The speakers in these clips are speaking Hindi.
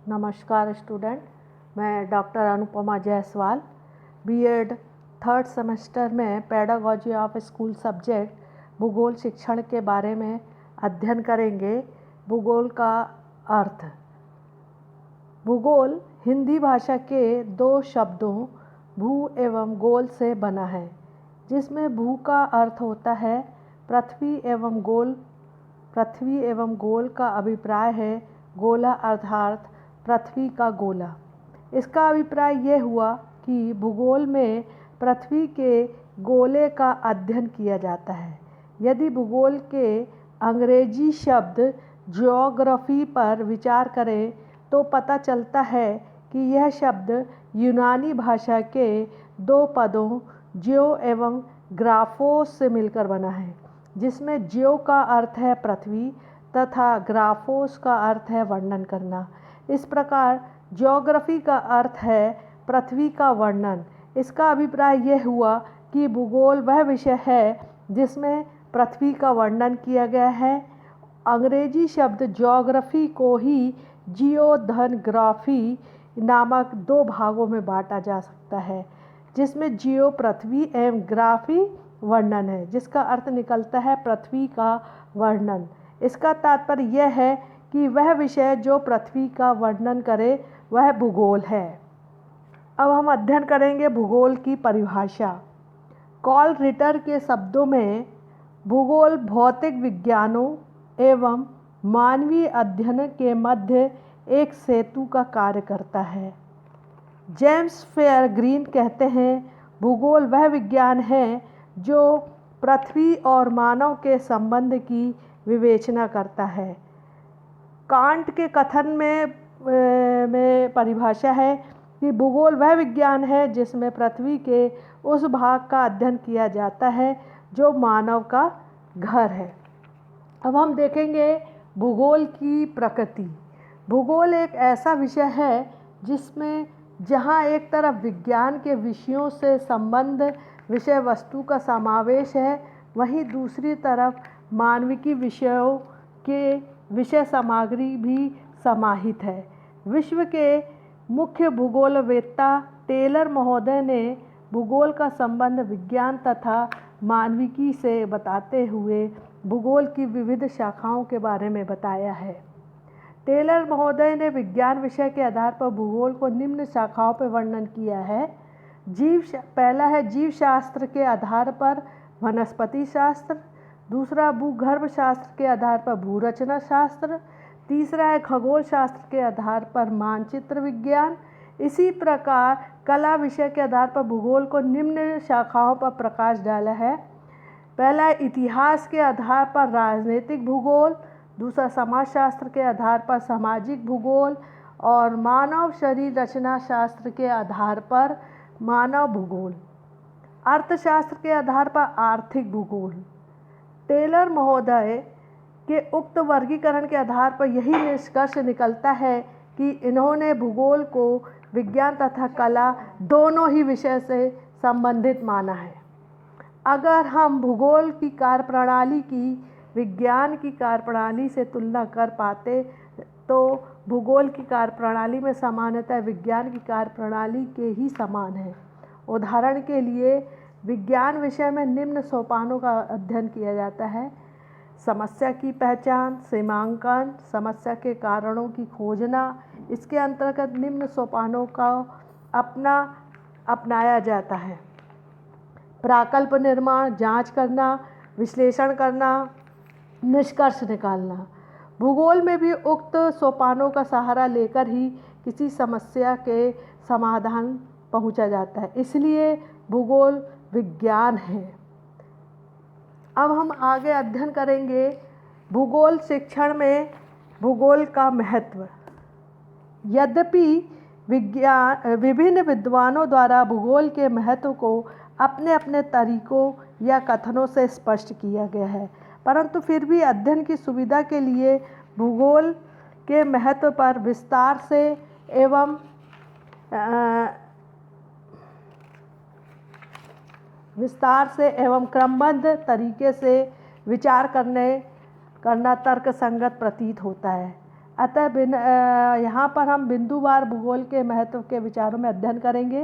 नमस्कार स्टूडेंट, मैं doctor Anupama Jaiswal BEd third semester में पेडागॉजी ऑफ स्कूल सब्जेक्ट भूगोल शिक्षण के बारे में अध्ययन करेंगे। भूगोल का अर्थ। भूगोल हिंदी भाषा के दो शब्दों भू एवं गोल से बना है, जिसमें भू का अर्थ होता है पृथ्वी एवं गोल। पृथ्वी एवं गोल का अभिप्राय है गोला अर्थात पृथ्वी का गोला। इसका अभिप्राय यह हुआ कि भूगोल में पृथ्वी के गोले का अध्ययन किया जाता है। यदि भूगोल के अंग्रेजी शब्द ज्योग्राफी पर विचार करें तो पता चलता है कि यह शब्द यूनानी भाषा के दो पदों ज्यो एवं ग्राफोस से मिलकर बना है, जिसमें ज्यो का अर्थ है पृथ्वी तथा ग्राफोस का अर्थ है वर्णन करना। इस प्रकार ज्योग्राफी का अर्थ है पृथ्वी का वर्णन। इसका अभिप्राय यह हुआ कि भूगोल वह विषय है जिसमें पृथ्वी का वर्णन किया गया है। अंग्रेजी शब्द ज्योग्राफी को ही जियोग्राफी नामक दो भागों में बांटा जा सकता है, जिसमें जियो पृथ्वी एवं ग्राफी वर्णन है, जिसका अर्थ निकलता है पृथ्वी का वर्णन। इसका तात्पर्य यह है कि वह विषय जो पृथ्वी का वर्णन करे वह भूगोल है। अब हम अध्ययन करेंगे भूगोल की परिभाषा। कॉल रिटर के शब्दों में भूगोल भौतिक विज्ञानों एवं मानवीय अध्ययन के मध्य एक सेतु का कार्य करता है। जेम्स फेयर ग्रीन कहते हैं, भूगोल वह विज्ञान है जो पृथ्वी और मानव के संबंध की विवेचना करता है। कांट के कथन में परिभाषा है कि भूगोल वह विज्ञान है जिसमें पृथ्वी के उस भाग का अध्ययन किया जाता है जो मानव का घर है। अब हम देखेंगे भूगोल की प्रकृति। भूगोल एक ऐसा विषय है जिसमें जहाँ एक तरफ विज्ञान के विषयों से संबंध विषय वस्तु का समावेश है, वहीं दूसरी तरफ मानविकी विषयों के विषय सामग्री भी समाहित है। विश्व के मुख्य भूगोलवेत्ता टेलर महोदय ने भूगोल का संबंध विज्ञान तथा मानविकी से बताते हुए भूगोल की विविध शाखाओं के बारे में बताया है। टेलर महोदय ने विज्ञान विषय के आधार पर भूगोल को निम्न शाखाओं पर वर्णन किया है। पहला है जीव शास्त्र के आधार पर वनस्पति शास्त्र, दूसरा भूगर्भ शास्त्र के आधार पर भूरचना शास्त्र, तीसरा है खगोल शास्त्र के आधार पर मानचित्र विज्ञान। इसी प्रकार कला विषय के आधार पर भूगोल को निम्न शाखाओं पर प्रकाश डाला है। पहला इतिहास के आधार पर राजनीतिक भूगोल, दूसरा समाजशास्त्र के आधार पर सामाजिक भूगोल और मानव शरीर रचना शास्त्र के आधार पर मानव भूगोल। अर्थशास्त्र के आधार पर आर्थिक भूगोल। टेलर महोदय के उक्त वर्गीकरण के आधार पर यही निष्कर्ष निकलता है कि इन्होंने भूगोल को विज्ञान तथा कला दोनों ही विषय से संबंधित माना है। अगर हम भूगोल की कार्यप्रणाली की विज्ञान की कार्यप्रणाली से तुलना कर पाते तो भूगोल की कार्यप्रणाली में सामान्यतः विज्ञान की कार्यप्रणाली के ही समान है। उदाहरण के लिए विज्ञान विषय में निम्न सोपानों का अध्ययन किया जाता है: समस्या की पहचान, सीमांकन, समस्या के कारणों की खोजना। इसके अंतर्गत निम्न सोपानों का अपनाया जाता है: प्राकल्प निर्माण, जांच करना, विश्लेषण करना, निष्कर्ष निकालना। भूगोल में भी उक्त सोपानों का सहारा लेकर ही किसी समस्या के समाधान पहुंचा जाता है, इसलिए भूगोल विज्ञान है। अब हम आगे अध्ययन करेंगे भूगोल शिक्षण में भूगोल का महत्व। यद्यपि विभिन्न विद्वानों द्वारा भूगोल के महत्व को अपने अपने तरीकों या कथनों से स्पष्ट किया गया है, परंतु फिर भी अध्ययन की सुविधा के लिए भूगोल के महत्व पर विस्तार से एवं क्रमबद्ध तरीके से विचार करना तर्कसंगत प्रतीत होता है। अतः यहाँ पर हम बिंदुवार भूगोल के महत्व के विचारों में अध्ययन करेंगे।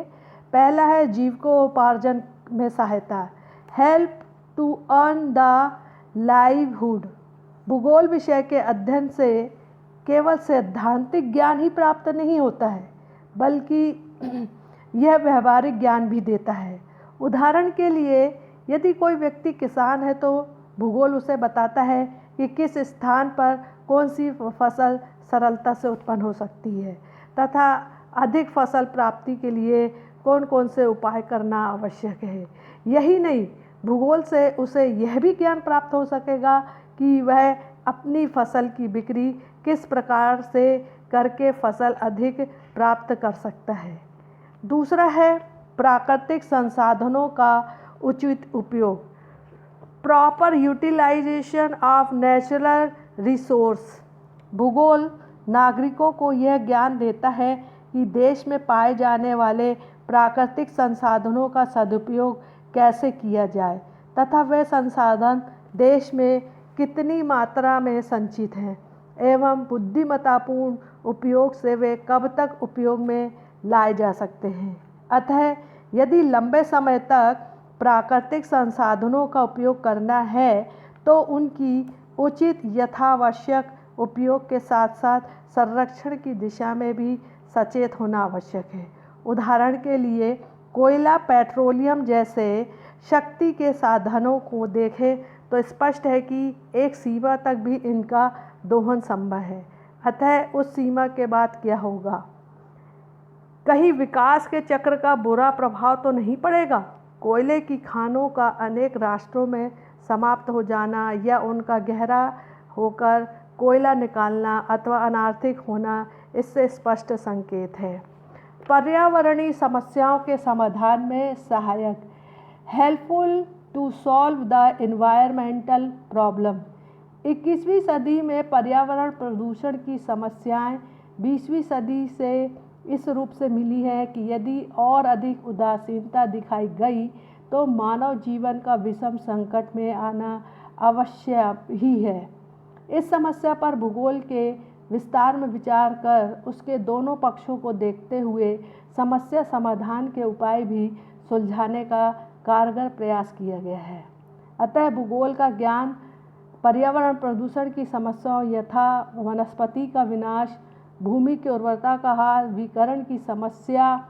पहला है जीविकोपार्जन में सहायता, help to earn the livelihood. भूगोल विषय के अध्ययन से केवल सैद्धांतिक ज्ञान ही प्राप्त नहीं होता है, बल्कि यह व्यवहारिक ज्ञान भी देता है। उदाहरण के लिए यदि कोई व्यक्ति किसान है तो भूगोल उसे बताता है कि किस स्थान पर कौन सी फसल सरलता से उत्पन्न हो सकती है तथा अधिक फसल प्राप्ति के लिए कौन कौन से उपाय करना आवश्यक है। यही नहीं, भूगोल से उसे यह भी ज्ञान प्राप्त हो सकेगा कि वह अपनी फसल की बिक्री किस प्रकार से करके फसल अधिक प्राप्त कर सकता है। दूसरा है प्राकृतिक संसाधनों का उचित उपयोग, proper utilisation of natural resource. भूगोल नागरिकों को यह ज्ञान देता है कि देश में पाए जाने वाले प्राकृतिक संसाधनों का सदुपयोग कैसे किया जाए तथा वे संसाधन देश में कितनी मात्रा में संचित हैं एवं बुद्धिमत्तापूर्ण उपयोग से वे कब तक उपयोग में लाए जा सकते हैं। अतः यदि लंबे समय तक प्राकृतिक संसाधनों का उपयोग करना है तो उनकी उचित यथावश्यक उपयोग के साथ साथ संरक्षण की दिशा में भी सचेत होना आवश्यक है। उदाहरण के लिए कोयला, पेट्रोलियम जैसे शक्ति के साधनों को देखें तो स्पष्ट है कि एक सीमा तक भी इनका दोहन संभव है। अतः उस सीमा के बाद क्या होगा? कहीं विकास के चक्र का बुरा प्रभाव तो नहीं पड़ेगा? कोयले की खानों का अनेक राष्ट्रों में समाप्त हो जाना या उनका गहरा होकर कोयला निकालना अथवा अनार्थिक होना इससे स्पष्ट संकेत है। पर्यावरणीय समस्याओं के समाधान में सहायक, helpful to solve the environmental problem. 21वीं सदी में पर्यावरण प्रदूषण की समस्याएं 20वीं सदी से इस रूप से मिली है कि यदि और अधिक उदासीनता दिखाई गई तो मानव जीवन का विषम संकट में आना अवश्य ही है। इस समस्या पर भूगोल के विस्तार में विचार कर उसके दोनों पक्षों को देखते हुए समस्या समाधान के उपाय भी सुलझाने का कारगर प्रयास किया गया है। अतः भूगोल का ज्ञान पर्यावरण प्रदूषण की समस्याओं यथा वनस्पति का विनाश, भूमि की उर्वरता का हाल, विकिरण की समस्या,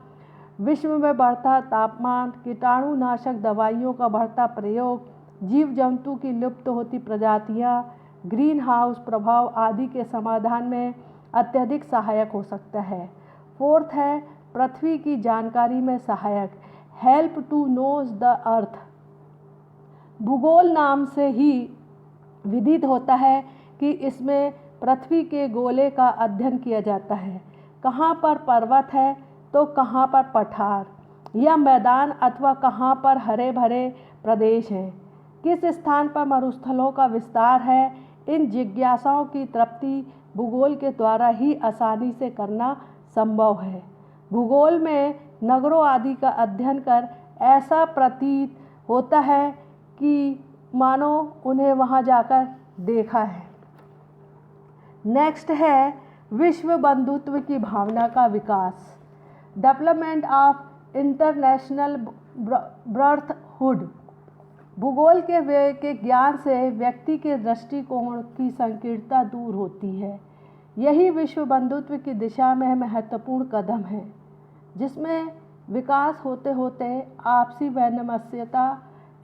विश्व में बढ़ता तापमान, कीटाणुनाशक दवाइयों का बढ़ता प्रयोग, जीव जंतु की लुप्त होती प्रजातियां, ग्रीन हाउस प्रभाव आदि के समाधान में अत्यधिक सहायक हो सकता है। फोर्थ है पृथ्वी की जानकारी में सहायक, help to knows the earth. भूगोल नाम से ही विदित होता है कि इसमें पृथ्वी के गोले का अध्ययन किया जाता है। कहाँ पर पर्वत है तो कहाँ पर पठार या मैदान अथवा कहाँ पर हरे भरे प्रदेश हैं, किस स्थान पर मरुस्थलों का विस्तार है। इन जिज्ञासाओं की तृप्ति भूगोल के द्वारा ही आसानी से करना संभव है। भूगोल में नगरों आदि का अध्ययन कर ऐसा प्रतीत होता है कि मानो उन्हें वहाँ जाकर देखा है। नेक्स्ट है विश्व बंधुत्व की भावना का विकास, डेवलपमेंट ऑफ इंटरनेशनल ब्रदरहुड। भूगोल के ज्ञान से व्यक्ति के दृष्टिकोण की संकीर्णता दूर होती है। यही विश्व बंधुत्व की दिशा में महत्वपूर्ण कदम है, जिसमें विकास होते होते आपसी वैमनस्यता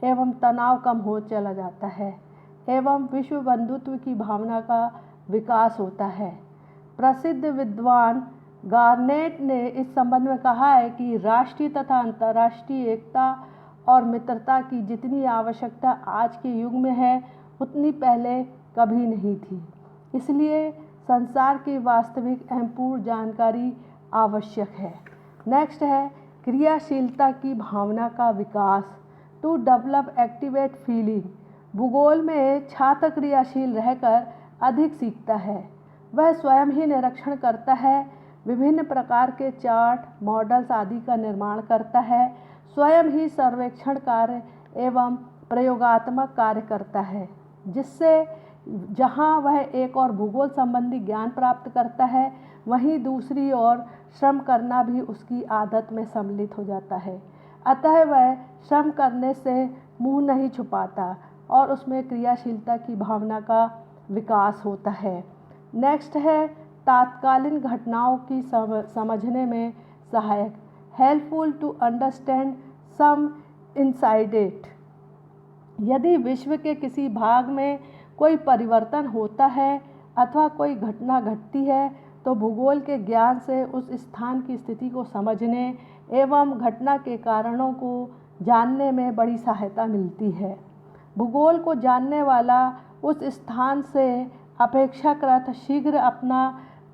एवं तनाव कम हो चला जाता है एवं विश्व बंधुत्व की भावना का विकास होता है। प्रसिद्ध विद्वान गार्नेट ने इस संबंध में कहा है कि राष्ट्रीय तथा अंतर्राष्ट्रीय एकता और मित्रता की जितनी आवश्यकता आज के युग में है उतनी पहले कभी नहीं थी। इसलिए संसार की वास्तविक एवं पूर्ण जानकारी आवश्यक है। नेक्स्ट है क्रियाशीलता की भावना का विकास, टू डेवलप एक्टिवेट फीलिंग। भूगोल में छात्र क्रियाशील रहकर अधिक सीखता है। वह स्वयं ही निरीक्षण करता है, विभिन्न प्रकार के चार्ट, मॉडल्स आदि का निर्माण करता है, स्वयं ही सर्वेक्षण कार्य एवं प्रयोगात्मक कार्य करता है, जिससे जहाँ वह एक और भूगोल संबंधी ज्ञान प्राप्त करता है, वहीं दूसरी ओर श्रम करना भी उसकी आदत में सम्मिलित हो जाता है। अतः वह श्रम करने से मुंह नहीं छुपाता और उसमें क्रियाशीलता की भावना का विकास होता है। नेक्स्ट है तात्कालीन घटनाओं की समझने में सहायक, helpful to understand some inside it. यदि विश्व के किसी भाग में कोई परिवर्तन होता है अथवा कोई घटना घटती है तो भूगोल के ज्ञान से उस स्थान की स्थिति को समझने एवं घटना के कारणों को जानने में बड़ी सहायता मिलती है। भूगोल को जानने वाला उस स्थान से अपेक्षाकृत शीघ्र अपना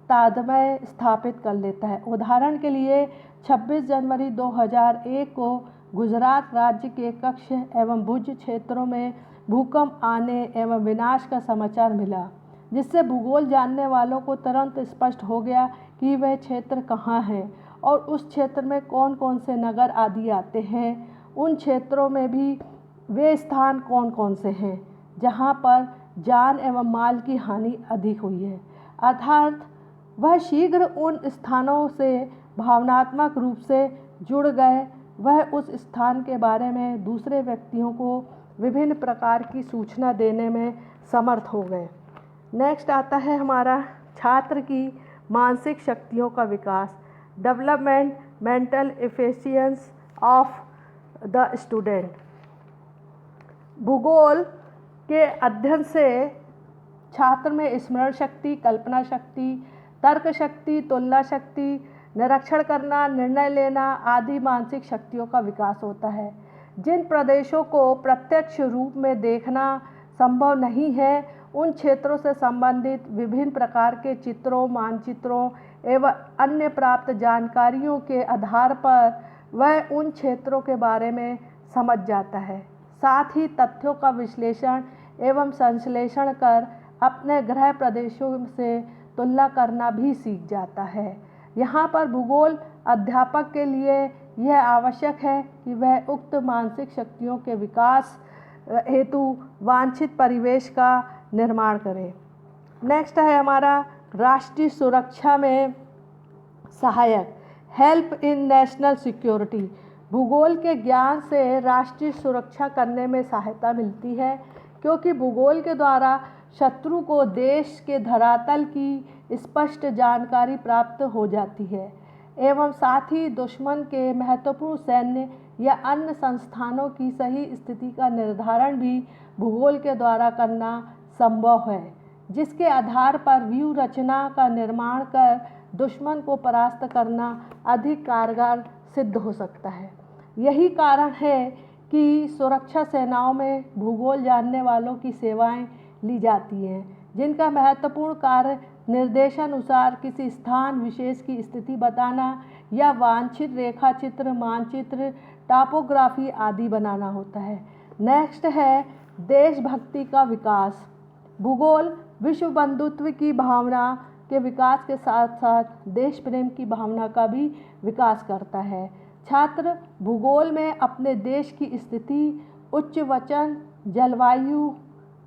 तादात्म्य स्थापित कर लेता है। उदाहरण के लिए 26 जनवरी 2001 को गुजरात राज्य के कच्छ एवं भुज क्षेत्रों में भूकंप आने एवं विनाश का समाचार मिला, जिससे भूगोल जानने वालों को तुरंत स्पष्ट हो गया कि वह क्षेत्र कहाँ है और उस क्षेत्र में कौन कौन से नगर आदि आते हैं। उन क्षेत्रों में भी वे स्थान कौन कौन से हैं जहाँ पर जान एवं माल की हानि अधिक हुई है। अर्थात वह शीघ्र उन स्थानों से भावनात्मक रूप से जुड़ गए। वह उस स्थान के बारे में दूसरे व्यक्तियों को विभिन्न प्रकार की सूचना देने में समर्थ हो गए। नेक्स्ट आता है हमारा छात्र की मानसिक शक्तियों का विकास, development mental efficiency of the student. भूगोल के अध्ययन से छात्र में स्मरण शक्ति, कल्पना शक्ति, तर्क शक्ति, तुलना शक्ति, निरीक्षण करना, निर्णय लेना आदि मानसिक शक्तियों का विकास होता है। जिन प्रदेशों को प्रत्यक्ष रूप में देखना संभव नहीं है, उन क्षेत्रों से संबंधित विभिन्न प्रकार के चित्रों, मानचित्रों एवं अन्य प्राप्त जानकारियों के आधार पर वह उन क्षेत्रों के बारे में समझ जाता है। साथ ही तथ्यों का विश्लेषण एवं संश्लेषण कर अपने गृह प्रदेशों से तुलना करना भी सीख जाता है। यहाँ पर भूगोल अध्यापक के लिए यह आवश्यक है कि वह उक्त मानसिक शक्तियों के विकास हेतु वांछित परिवेश का निर्माण करें। नेक्स्ट है हमारा राष्ट्रीय सुरक्षा में सहायक, हेल्प इन नेशनल सिक्योरिटी। भूगोल के ज्ञान से राष्ट्रीय सुरक्षा करने में सहायता मिलती है, क्योंकि भूगोल के द्वारा शत्रु को देश के धरातल की स्पष्ट जानकारी प्राप्त हो जाती है एवं साथ ही दुश्मन के महत्वपूर्ण सैन्य या अन्य संस्थानों की सही स्थिति का निर्धारण भी भूगोल के द्वारा करना संभव है, जिसके आधार पर व्यू रचना का निर्माण कर दुश्मन को परास्त करना अधिक कारगर सिद्ध हो सकता है। यही कारण है कि सुरक्षा सेनाओं में भूगोल जानने वालों की सेवाएं ली जाती हैं, जिनका महत्वपूर्ण कार्य निर्देशानुसार किसी स्थान विशेष की स्थिति बताना या वांछित रेखाचित्र, मानचित्र, टॉपोग्राफी आदि बनाना होता है। नेक्स्ट है देशभक्ति का विकास। भूगोल विश्व बंधुत्व की भावना के विकास के साथ साथ देश प्रेम की भावना का भी विकास करता है। छात्र भूगोल में अपने देश की स्थिति, उच्च वचन, जलवायु,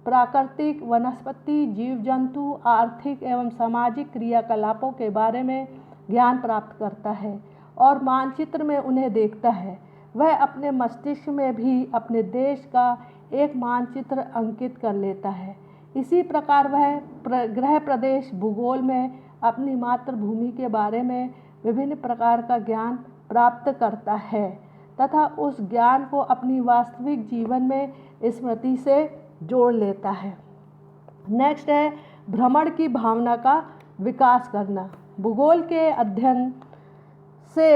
प्राकृतिक, वनस्पति, जीव जंतु, आर्थिक एवं सामाजिक क्रियाकलापों के बारे में ज्ञान प्राप्त करता है और मानचित्र में उन्हें देखता है। वह अपने मस्तिष्क में भी अपने देश का एक मानचित्र अंकित कर लेता है। इसी प्रकार वह गृह प्रदेश भूगोल में अपनी मातृभूमि के बारे में विभिन्न प्रकार का ज्ञान प्राप्त करता है तथा उस ज्ञान को अपनी वास्तविक जीवन में स्मृति से जोड़ लेता है। नेक्स्ट है भ्रमण की भावना का विकास करना। भूगोल के अध्ययन से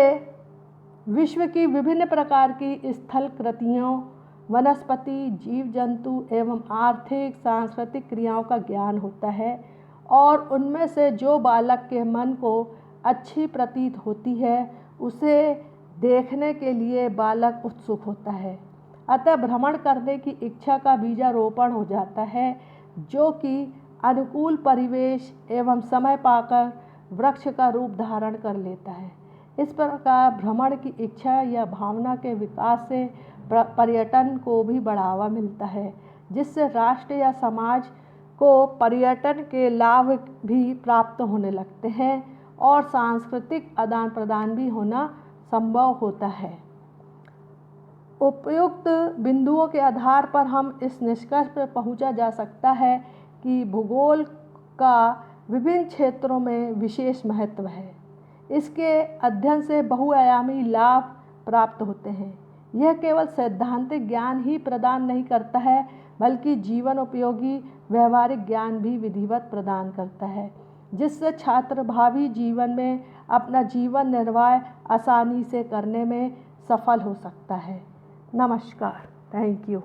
विश्व की विभिन्न प्रकार की स्थल कृतियों, वनस्पति, जीव जंतु एवं आर्थिक सांस्कृतिक क्रियाओं का ज्ञान होता है और उनमें से जो बालक के मन को अच्छी प्रतीत होती है उसे देखने के लिए बालक उत्सुक होता है। अतः भ्रमण करने की इच्छा का बीजारोपण हो जाता है, जो कि अनुकूल परिवेश एवं समय पाकर वृक्ष का रूप धारण कर लेता है। इस प्रकार भ्रमण की इच्छा या भावना के विकास से पर्यटन को भी बढ़ावा मिलता है, जिससे राष्ट्र या समाज को पर्यटन के लाभ भी प्राप्त होने लगते हैं और सांस्कृतिक आदान प्रदान भी होना संभव होता है। उपयुक्त बिंदुओं के आधार पर हम इस निष्कर्ष पर पहुंचा जा सकता है कि भूगोल का विभिन्न क्षेत्रों में विशेष महत्व है। इसके अध्ययन से बहुआयामी लाभ प्राप्त होते हैं। यह केवल सैद्धांतिक ज्ञान ही प्रदान नहीं करता है, बल्कि जीवन उपयोगी व्यवहारिक ज्ञान भी विधिवत प्रदान करता है, जिससे छात्र भावी जीवन में अपना जीवन निर्वाह आसानी से करने में सफल हो सकता है। नमस्कार। Thank you.